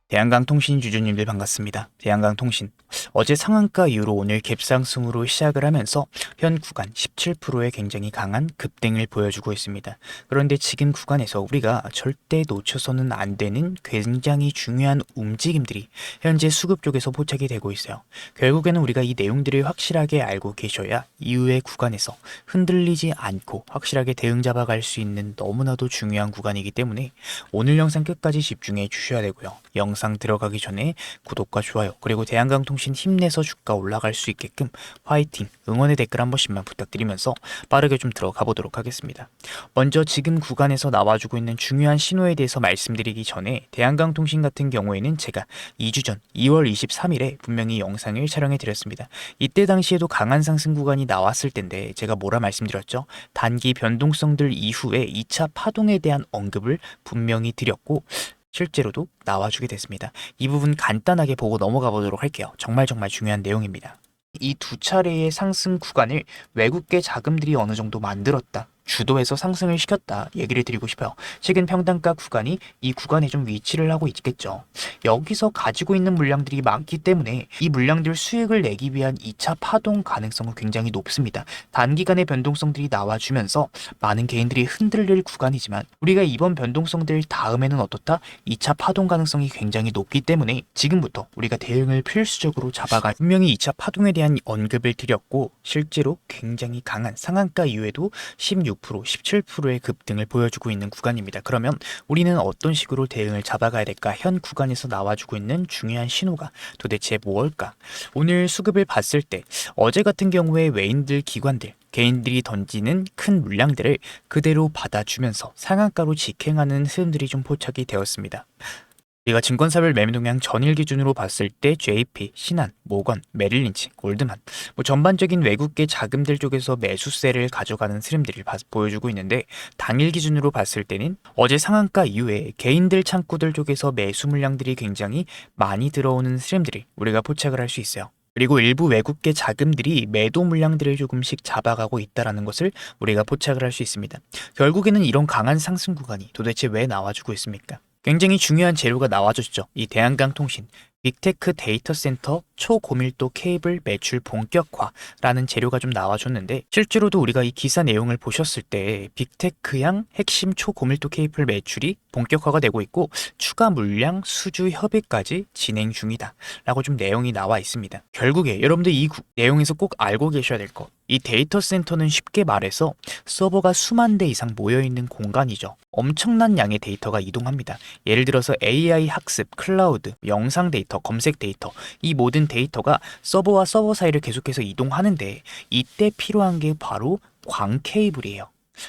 대한강통신 주주님들 반갑습니다. 대한강통신 어제 상한가 이후로 오늘 갭상승으로 시작을 하면서 현 구간 17%의 굉장히 강한 급등을 보여주고 있습니다. 그런데 지금 구간에서 우리가 절대 놓쳐서는 안 되는 굉장히 중요한 움직임들이 현재 수급 쪽에서 포착이 되고 있어요. 결국에는 우리가 이 내용들을 확실하게 알고 계셔야 이후의 구간에서 흔들리지 않고 확실하게 대응 잡아갈 수 있는 너무나도 중요한 구간이기 때문에 오늘 영상 끝까지 집중해 주셔야 되고요. 영상 들어가기 전에 구독과 좋아요 그리고 대한강통신 힘내서 주가 올라갈 수 있게끔 화이팅 응원의 댓글 한 번씩만 부탁드리면서 빠르게 좀 들어가 보도록 하겠습니다. 먼저 지금 구간에서 나와주고 있는 중요한 신호에 대해서 말씀드리기 전에 대한강통신 같은 경우에는 제가 2주 전 2월 23일에 분명히 영상을 촬영해 드렸습니다. 이때 당시에도 강한 상승 구간이 나왔을 텐데 제가 뭐라 말씀드렸죠? 단기 변동성들 이후에 2차 파동에 대한 언급을 분명히 드렸고 실제로도 나와주게 됐습니다. 이 부분 간단하게 보고 넘어가 보도록 할게요. 정말 중요한 내용입니다. 이 두 차례의 상승 구간을 외국계 자금들이 어느 정도 만들었다, 주도해서 상승을 시켰다 얘기를 드리고 싶어요. 최근 평단가 구간이 이 구간에 좀 위치를 하고 있겠죠. 여기서 가지고 있는 물량들이 많기 때문에 이 물량들 수익을 내기 위한 2차 파동 가능성은 굉장히 높습니다. 단기간의 변동성들이 나와주면서 많은 개인들이 흔들릴 구간이지만 우리가 이번 변동성들 다음에는 어떻다? 2차 파동 가능성이 굉장히 높기 때문에 지금부터 우리가 대응을 필수적으로 잡아가 분명히 2차 파동에 대한 언급을 드렸고 실제로 굉장히 강한 상한가 이후에도 16% 17%의 급등을 보여주고 있는 구간입니다. 그러면 우리는 어떤 식으로 대응을 잡아가야 될까? 현 구간에서 나와주고 있는 중요한 신호가 도대체 뭘까? 오늘 수급을 봤을 때 어제 같은 경우에 외인들, 기관들 개인들이 던지는 큰 물량들을 그대로 받아주면서 상한가로 직행하는 흐름들이 좀 포착이 되었습니다. 우리가 증권사별 매매 동향 전일 기준으로 봤을 때 JP, 신한, 모건, 메릴린치, 골드만 전반적인 외국계 자금들 쪽에서 매수세를 가져가는 흐름들을 보여주고 있는데 당일 기준으로 봤을 때는 어제 상한가 이후에 개인들 창구들 쪽에서 매수 물량들이 굉장히 많이 들어오는 흐름들을 우리가 포착을 할 수 있어요. 그리고 일부 외국계 자금들이 매도 물량들을 조금씩 잡아가고 있다는 것을 우리가 포착을 할 수 있습니다. 결국에는 이런 강한 상승 구간이 도대체 왜 나와주고 있습니까? 굉장히 중요한 재료가 나와줬죠. 이 대한강통신 빅테크 데이터 센터 초고밀도 케이블 매출 본격화라는 재료가 좀 나와줬는데 실제로도 우리가 이 기사 내용을 보셨을 때 빅테크양 핵심 초고밀도 케이블 매출이 본격화가 되고 있고 추가 물량 수주 협의까지 진행 중이다 라고 좀 내용이 나와 있습니다. 결국에 여러분들 이 내용에서 꼭 알고 계셔야 될 것, 이 데이터 센터는 쉽게 말해서 서버가 수만 대 이상 모여있는 공간이죠. 엄청난 양의 데이터가 이동합니다. 예를 들어서 AI 학습, 클라우드, 영상 데이터, 검색 데이터, 이 모든 데이터가 서버와 서버 사이를 계속해서 이동하는데 이때 필요한 게 바로 광 케이블이에요.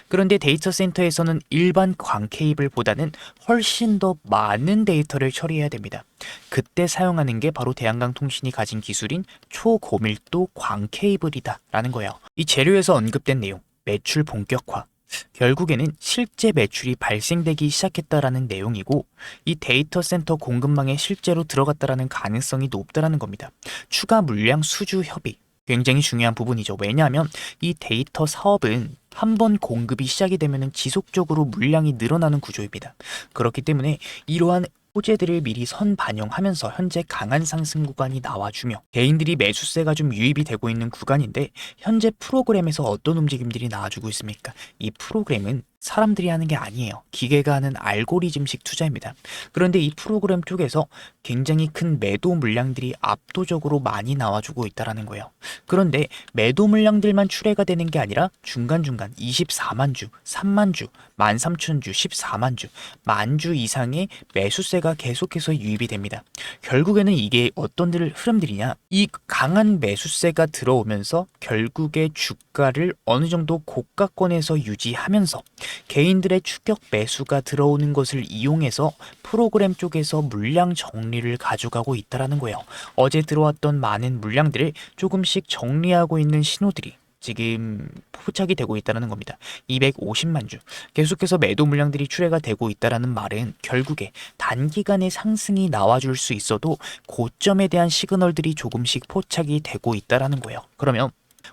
그런데 데이터 센터에서는 일반 광 케이블보다는 훨씬 더 많은 데이터를 처리해야 됩니다. 그때 사용하는 게 바로 대한강통신이 가진 기술인 초고밀도 광 케이블이다 라는 거예요. 이 재료에서 언급된 내용, 매출 본격화, 결국에는 실제 매출이 발생되기 시작했다라는 내용이고 이 데이터 센터 공급망에 실제로 들어갔다라는 가능성이 높다라는 겁니다. 추가 물량 수주 협의, 굉장히 중요한 부분이죠. 왜냐하면 이 데이터 사업은 한번 공급이 시작이 되면 지속적으로 물량이 늘어나는 구조입니다. 그렇기 때문에 이러한 호재들을 미리 선반영하면서 현재 강한 상승 구간이 나와주며 개인들이 매수세가 좀 유입이 되고 있는 구간인데 현재 프로그램에서 어떤 움직임들이 나와주고 있습니까? 이 프로그램은 사람들이 하는 게 아니에요. 기계가 하는 알고리즘식 투자입니다. 그런데 이 프로그램 쪽에서 굉장히 큰 매도 물량들이 압도적으로 많이 나와주고 있다는 거예요. 그런데 매도 물량들만 출회가 되는 게 아니라 중간중간 24만 주, 3만 주, 13,000주, 14만 주, 만 주 이상의 매수세가 계속해서 유입이 됩니다. 결국에는 이게 어떤 흐름들이냐? 이 강한 매수세가 들어오면서 결국에 주가를 어느 정도 고가권에서 유지하면서 개인들의 추격 매수가 들어오는 것을 이용해서 프로그램 쪽에서 물량 정리를 가져가고 있다는 거예요. 어제 들어왔던 많은 물량들을 조금씩 정리하고 있는 신호들이 지금 포착이 되고 있다는 겁니다. 250만 주 계속해서 매도 물량들이 출회가 되고 있다는 말은 결국에 단기간에 상승이 나와줄 수 있어도 고점에 대한 시그널들이 조금씩 포착이 되고 있다는 거예요. 그러면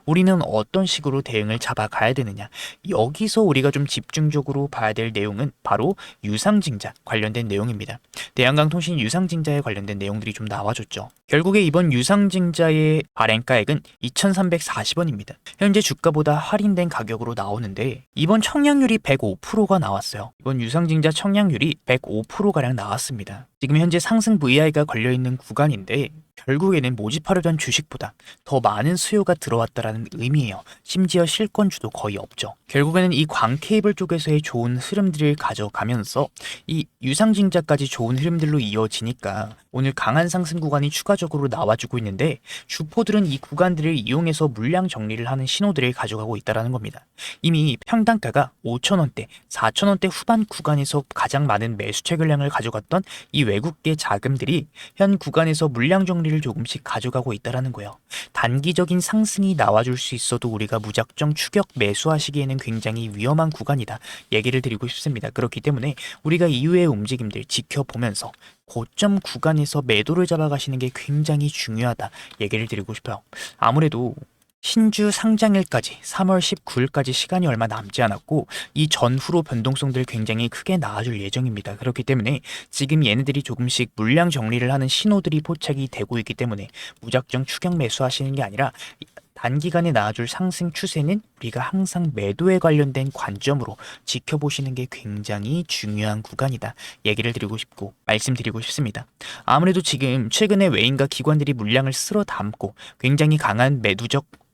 우리는 어떤 식으로 대응을 잡아가야 되느냐. 여기서 우리가 좀 집중적으로 봐야 될 내용은 바로 유상증자 관련된 내용입니다. 대한강통신 유상증자에 관련된 내용들이 좀 나와줬죠. 결국에 이번 유상증자의 발행가액은 2,340원입니다. 현재 주가보다 할인된 가격으로 나오는데 이번 청약률이 105%가 나왔어요. 이번 유상증자 청약률이 105%가량 나왔습니다. 지금 현재 상승 VI가 걸려있는 구간인데 결국에는 모집하려던 주식보다 더 많은 수요가 들어왔다라는 의미예요. 심지어 실권주도 거의 없죠. 결국에는 이 광케이블 쪽에서의 좋은 흐름들을 가져가면서 이 유상증자까지 좋은 흐름들로 이어지니까 오늘 강한 상승 구간이 추가적으로 나와주고 있는데 주포들은 이 구간들을 이용해서 물량 정리를 하는 신호들을 가져가고 있다는 겁니다. 이미 평단가가 5,000원대, 4,000원대 후반 구간에서 가장 많은 매수 체결량을 가져갔던 이 외국계 자금들이 현 구간에서 물량 정리를 조금씩 가져가고 있다는 거예요. 단기적인 상승이 나와줄 수 있어도 우리가 무작정 추격 매수하시기에는 굉장히 위험한 구간이다. 얘기를 드리고 싶습니다. 그렇기 때문에 우리가 이후의 움직임들 지켜보면서 고점 구간에서 매도를 잡아가시는 게 굉장히 중요하다. 얘기를 드리고 싶어요. 아무래도 신주 상장일까지 3월 19일까지 시간이 얼마 남지 않았고 이 전후로 변동성들 굉장히 크게 나와줄 예정입니다. 그렇기 때문에 지금 얘네들이 조금씩 물량 정리를 하는 신호들이 포착이 되고 있기 때문에 무작정 추격 매수하시는 게 아니라 단기간에 나와줄 상승 추세는 우리가 항상 매도에 관련된 관점으로 지켜보시는 게 굉장히 중요한 구간이다. 얘기를 드리고 싶고 말씀드리고 싶습니다. 아무래도 지금 최근에 외인과 기관들이 물량을 쓸어 담고 굉장히 강한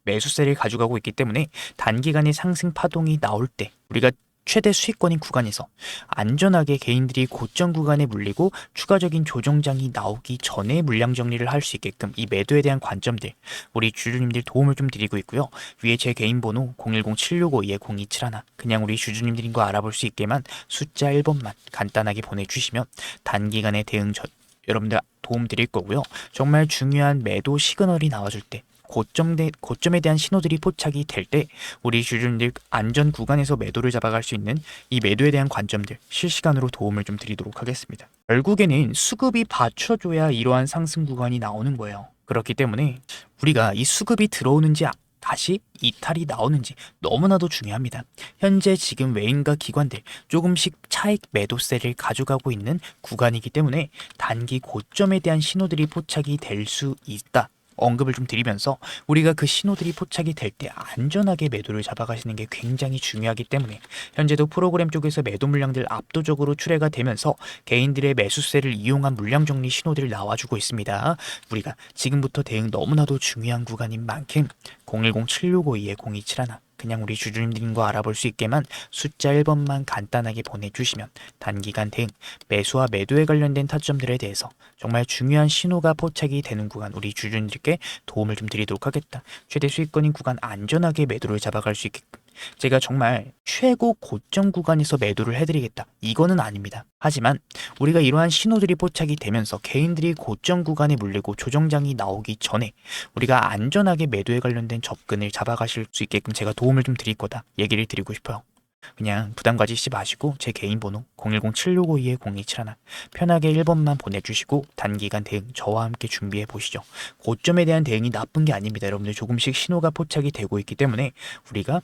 매수세를 가져가고 있기 때문에 단기간에 상승 파동이 나올 때 우리가 최대 수익권인 구간에서 안전하게 개인들이 고점 구간에 물리고 추가적인 조정장이 나오기 전에 물량 정리를 할 수 있게끔 이 매도에 대한 관점들 우리 주주님들 도움을 좀 드리고 있고요. 위에 제 개인 번호 010-7652-0271 그냥 우리 주주님들인 거 알아볼 수 있게만 숫자 1번만 간단하게 보내주시면 단기간에 대응 여러분들 도움 드릴 거고요. 정말 중요한 매도 시그널이 나와줄 때 고점에 대한 신호들이 포착이 될 때 우리 주주님들 안전 구간에서 매도를 잡아갈 수 있는 이 매도에 대한 관점들 실시간으로 도움을 좀 드리도록 하겠습니다. 결국에는 수급이 받쳐줘야 이러한 상승 구간이 나오는 거예요. 그렇기 때문에 우리가 이 수급이 들어오는지 다시 이탈이 나오는지 너무나도 중요합니다. 현재 지금 외인과 기관들 조금씩 차익 매도세를 가져가고 있는 구간이기 때문에 단기 고점에 대한 신호들이 포착이 될 수 있다. 언급을 좀 드리면서 우리가 그 신호들이 포착이 될 때 안전하게 매도를 잡아가시는 게 굉장히 중요하기 때문에 현재도 프로그램 쪽에서 매도 물량들 압도적으로 출회가 되면서 개인들의 매수세를 이용한 물량 정리 신호들을 나와주고 있습니다. 우리가 지금부터 대응 너무나도 중요한 구간인 만큼 010-7652-0271 그냥 우리 주주님들인 거 알아볼 수 있게만 숫자 1번만 간단하게 보내주시면 단기간 대응, 매수와 매도에 관련된 타점들에 대해서 정말 중요한 신호가 포착이 되는 구간 우리 주주님들께 도움을 좀 드리도록 하겠다. 최대 수익권인 구간 안전하게 매도를 잡아갈 수 있게끔 제가 정말 최고 고점 구간에서 매도를 해드리겠다. 이거는 아닙니다. 하지만 우리가 이러한 신호들이 포착이 되면서 개인들이 고점 구간에 물리고 조정장이 나오기 전에 우리가 안전하게 매도에 관련된 접근을 잡아가실 수 있게끔 제가 도움을 좀 드릴 거다. 얘기를 드리고 싶어요. 그냥 부담 가지시지 마시고 제 개인 번호 010-7652-0271 편하게 1번만 보내주시고 단기간 대응 저와 함께 준비해 보시죠. 고점에 대한 대응이 나쁜 게 아닙니다. 여러분들 조금씩 신호가 포착이 되고 있기 때문에 우리가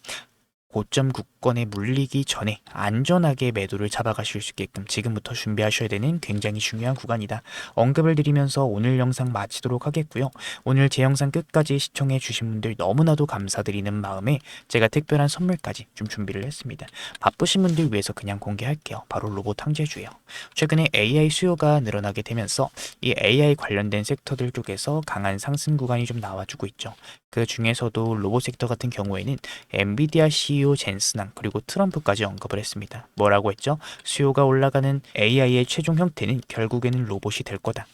고점 국권에 물리기 전에 안전하게 매도를 잡아가실 수 있게끔 지금부터 준비하셔야 되는 굉장히 중요한 구간이다. 언급을 드리면서 오늘 영상 마치도록 하겠고요. 오늘 제 영상 끝까지 시청해 주신 분들 너무나도 감사드리는 마음에 제가 특별한 선물까지 좀 준비를 했습니다. 바쁘신 분들 위해서 그냥 공개할게요. 바로 로봇 항제주예요. 최근에 AI 수요가 늘어나게 되면서 이 AI 관련된 섹터들 쪽에서 강한 상승 구간이 좀 나와주고 있죠. 그 중에서도 로봇 섹터 같은 경우에는 엔비디아 CEO 젠슨왕 그리고 트럼프까지 언급을 했습니다. 뭐라고 했죠? 수요가 올라가는 AI의 최종 형태는 결국에는 로봇이 될 거다.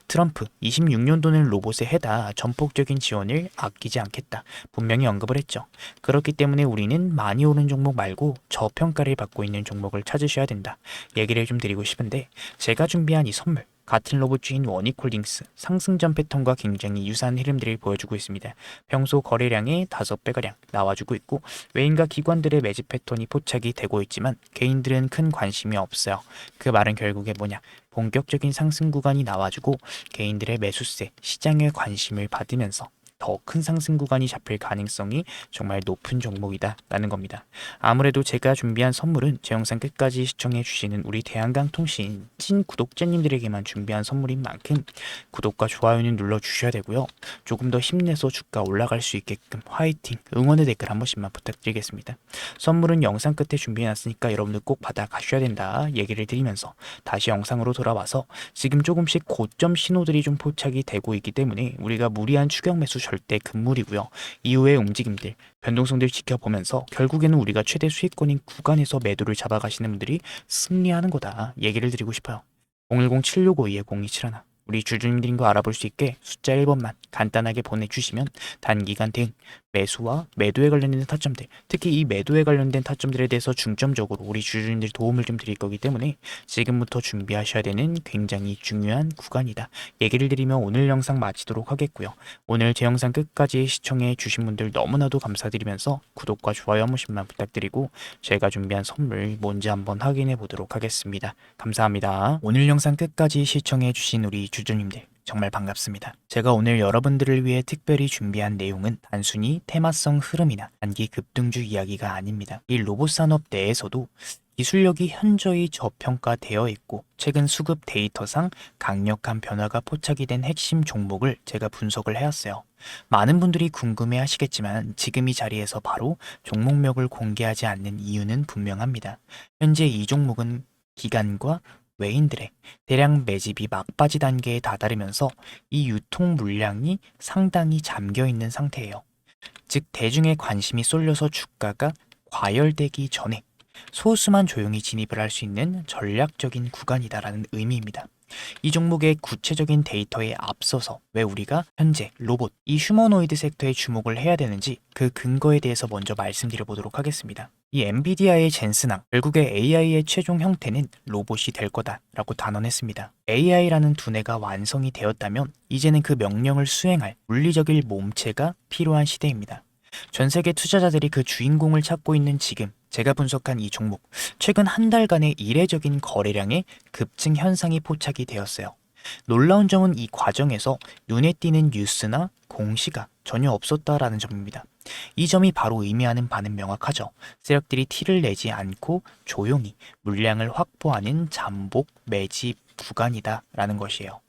트럼프 26년도는 로봇에 해다 전폭적인 지원을 아끼지 않겠다. 분명히 언급을 했죠. 그렇기 때문에 우리는 많이 오른 종목 말고 저평가를 받고 있는 종목을 찾으셔야 된다. 얘기를 좀 드리고 싶은데 제가 준비한 이 선물 같은 로봇주인 원익홀딩스 상승전 패턴과 굉장히 유사한 흐름들을 보여주고 있습니다. 평소 거래량의 5배가량 나와주고 있고 외인과 기관들의 매집 패턴이 포착이 되고 있지만 개인들은 큰 관심이 없어요. 그 말은 결국에 뭐냐? 본격적인 상승 구간이 나와주고 개인들의 매수세, 시장의 관심을 받으면서 더 큰 상승 구간이 잡힐 가능성이 정말 높은 종목이다라는 겁니다. 아무래도 제가 준비한 선물은 제 영상 끝까지 시청해 주시는 우리 대한강통신 찐 구독자님들에게만 준비한 선물인 만큼 구독과 좋아요는 눌러주셔야 되고요. 조금 더 힘내서 주가 올라갈 수 있게끔 화이팅, 응원의 댓글 한 번씩만 부탁드리겠습니다. 선물은 영상 끝에 준비해놨으니까 여러분들 꼭 받아가셔야 된다 얘기를 드리면서 다시 영상으로 돌아와서 지금 조금씩 고점 신호들이 좀 포착이 되고 있기 때문에 우리가 무리한 추격 매수 절대 금물이고요. 이후의 움직임들, 변동성들 지켜보면서 결국에는 우리가 최대 수익권인 구간에서 매도를 잡아가시는 분들이 승리하는 거다 얘기를 드리고 싶어요. 010-7652-0271 우리 주주님들인 거 알아볼 수 있게 숫자 1번만 간단하게 보내주시면 단기간 대응, 매수와 매도에 관련된 타점들, 특히 이 매도에 관련된 타점들에 대해서 중점적으로 우리 주주님들 도움을 좀 드릴 거기 때문에 지금부터 준비하셔야 되는 굉장히 중요한 구간이다 얘기를 드리며 오늘 영상 마치도록 하겠고요. 오늘 제 영상 끝까지 시청해 주신 분들 너무나도 감사드리면서 구독과 좋아요 한 번씩만 부탁드리고 제가 준비한 선물 뭔지 한번 확인해 보도록 하겠습니다. 감사합니다. 오늘 영상 끝까지 시청해 주신 우리 주주님들 정말 반갑습니다. 제가 오늘 여러분들을 위해 특별히 준비한 내용은 단순히 테마성 흐름이나 단기 급등주 이야기가 아닙니다. 이 로봇 산업 내에서도 기술력이 현저히 저평가되어 있고 최근 수급 데이터상 강력한 변화가 포착이 된 핵심 종목을 제가 분석을 해왔어요. 많은 분들이 궁금해 하시겠지만 지금 이 자리에서 바로 종목명을 공개하지 않는 이유는 분명합니다. 현재 이 종목은 기관과 외인들의 대량 매집이 막바지 단계에 다다르면서 이 유통 물량이 상당히 잠겨 있는 상태예요. 즉 대중의 관심이 쏠려서 주가가 과열되기 전에 소수만 조용히 진입을 할 수 있는 전략적인 구간이다라는 의미입니다. 이 종목의 구체적인 데이터에 앞서서 왜 우리가 현재 로봇, 이 휴머노이드 섹터에 주목을 해야 되는지 그 근거에 대해서 먼저 말씀드려 보도록 하겠습니다. 이 엔비디아의 젠슨왕, 결국에 AI의 최종 형태는 로봇이 될 거다라고 단언했습니다. AI라는 두뇌가 완성이 되었다면 이제는 그 명령을 수행할 물리적인 몸체가 필요한 시대입니다. 전 세계 투자자들이 그 주인공을 찾고 있는 지금 제가 분석한 이 종목, 최근 한 달간의 이례적인 거래량의 급증 현상이 포착이 되었어요. 놀라운 점은 이 과정에서 눈에 띄는 뉴스나 공시가 전혀 없었다라는 점입니다. 이 점이 바로 의미하는 바는 명확하죠. 세력들이 티를 내지 않고 조용히 물량을 확보하는 잠복 매집 구간이다라는 것이에요.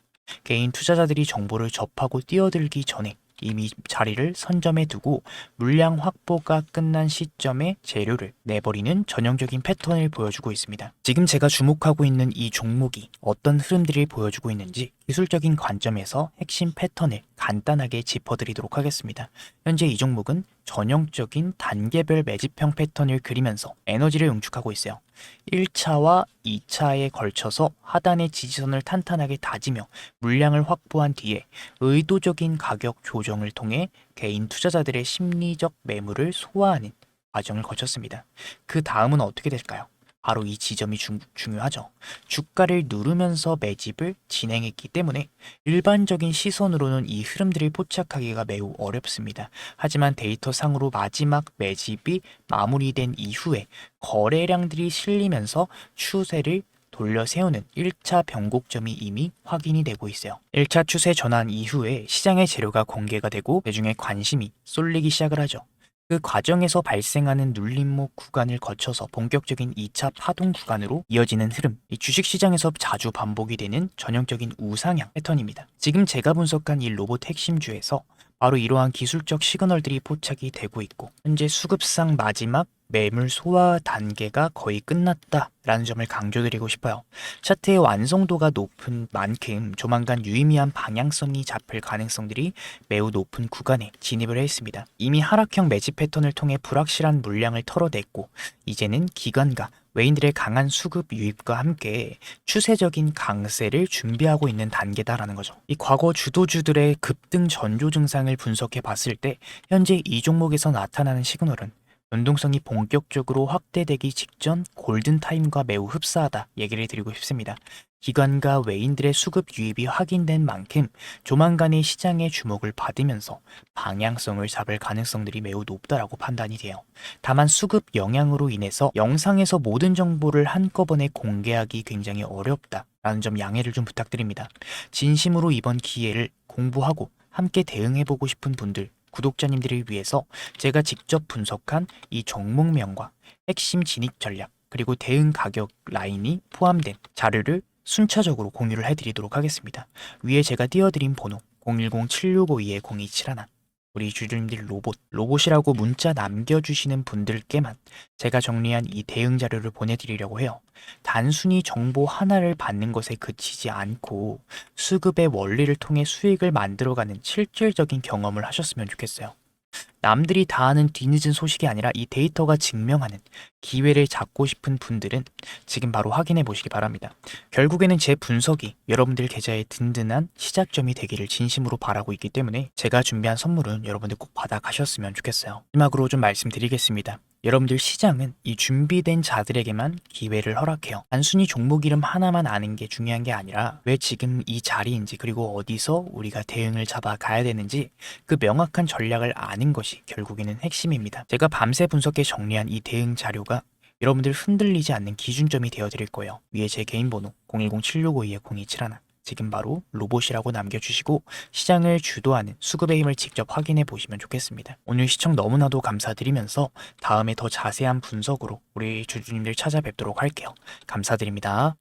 개인 투자자들이 정보를 접하고 뛰어들기 전에 이미 자리를 선점해 두고 물량 확보가 끝난 시점에 재료를 내버리는 전형적인 패턴을 보여주고 있습니다. 지금 제가 주목하고 있는 이 종목이 어떤 흐름들을 보여주고 있는지 기술적인 관점에서 핵심 패턴을 간단하게 짚어드리도록 하겠습니다. 현재 이 종목은 전형적인 단계별 매집형 패턴을 그리면서 에너지를 응축하고 있어요. 1차와 2차에 걸쳐서 하단의 지지선을 탄탄하게 다지며 물량을 확보한 뒤에 의도적인 가격 조정을 통해 개인 투자자들의 심리적 매물을 소화하는 과정을 거쳤습니다. 그 다음은 어떻게 될까요? 바로 이 지점이 중요하죠. 주가를 누르면서 매집을 진행했기 때문에 일반적인 시선으로는 이 흐름들을 포착하기가 매우 어렵습니다. 하지만 데이터상으로 마지막 매집이 마무리된 이후에 거래량들이 실리면서 추세를 돌려 세우는 1차 변곡점이 이미 확인이 되고 있어요. 1차 추세 전환 이후에 시장의 재료가 공개가 되고 대중의 관심이 쏠리기 시작을 하죠. 그 과정에서 발생하는 눌림목 구간을 거쳐서 본격적인 2차 파동 구간으로 이어지는 흐름, 이 주식시장에서 자주 반복이 되는 전형적인 우상향 패턴입니다. 지금 제가 분석한 이 로봇 핵심주에서 바로 이러한 기술적 시그널들이 포착이 되고 있고 현재 수급상 마지막 매물 소화 단계가 거의 끝났다라는 점을 강조드리고 싶어요. 차트의 완성도가 높은 만큼 조만간 유의미한 방향성이 잡힐 가능성들이 매우 높은 구간에 진입을 했습니다. 이미 하락형 매집 패턴을 통해 불확실한 물량을 털어냈고 이제는 기관과 외인들의 강한 수급 유입과 함께 추세적인 강세를 준비하고 있는 단계다라는 거죠. 이 과거 주도주들의 급등 전조 증상을 분석해 봤을 때 현재 이 종목에서 나타나는 시그널은 변동성이 본격적으로 확대되기 직전 골든타임과 매우 흡사하다 얘기를 드리고 싶습니다. 기관과 외인들의 수급 유입이 확인된 만큼 조만간의 시장의 주목을 받으면서 방향성을 잡을 가능성들이 매우 높다라고 판단이 돼요. 다만 수급 영향으로 인해서 영상에서 모든 정보를 한꺼번에 공개하기 굉장히 어렵다라는 점 양해를 좀 부탁드립니다. 진심으로 이번 기회를 공부하고 함께 대응해보고 싶은 분들, 구독자님들을 위해서 제가 직접 분석한 이 종목명과 핵심 진입 전략, 그리고 대응 가격 라인이 포함된 자료를 순차적으로 공유를 해드리도록 하겠습니다. 위에 제가 띄워드린 번호 010-7652-0271, 우리 주주님들 로봇이라고 문자 남겨주시는 분들께만 제가 정리한 이 대응 자료를 보내드리려고 해요. 단순히 정보 하나를 받는 것에 그치지 않고 수급의 원리를 통해 수익을 만들어가는 실질적인 경험을 하셨으면 좋겠어요. 남들이 다 아는 뒤늦은 소식이 아니라 이 데이터가 증명하는 기회를 잡고 싶은 분들은 지금 바로 확인해 보시기 바랍니다. 결국에는 제 분석이 여러분들 계좌의 든든한 시작점이 되기를 진심으로 바라고 있기 때문에 제가 준비한 선물은 여러분들 꼭 받아 가셨으면 좋겠어요. 마지막으로 좀 말씀드리겠습니다. 여러분들 시장은 이 준비된 자들에게만 기회를 허락해요. 단순히 종목 이름 하나만 아는 게 중요한 게 아니라 왜 지금 이 자리인지, 그리고 어디서 우리가 대응을 잡아 가야 되는지 그 명확한 전략을 아는 것이 결국에는 핵심입니다. 제가 밤새 분석해 정리한 이 대응 자료가 여러분들 흔들리지 않는 기준점이 되어 드릴 거예요. 위에 제 개인 번호 010-7652-0271, 지금 바로 로봇이라고 남겨주시고 시장을 주도하는 수급의 힘을 직접 확인해 보시면 좋겠습니다. 오늘 시청 너무나도 감사드리면서 다음에 더 자세한 분석으로 우리 주주님들 찾아뵙도록 할게요. 감사드립니다.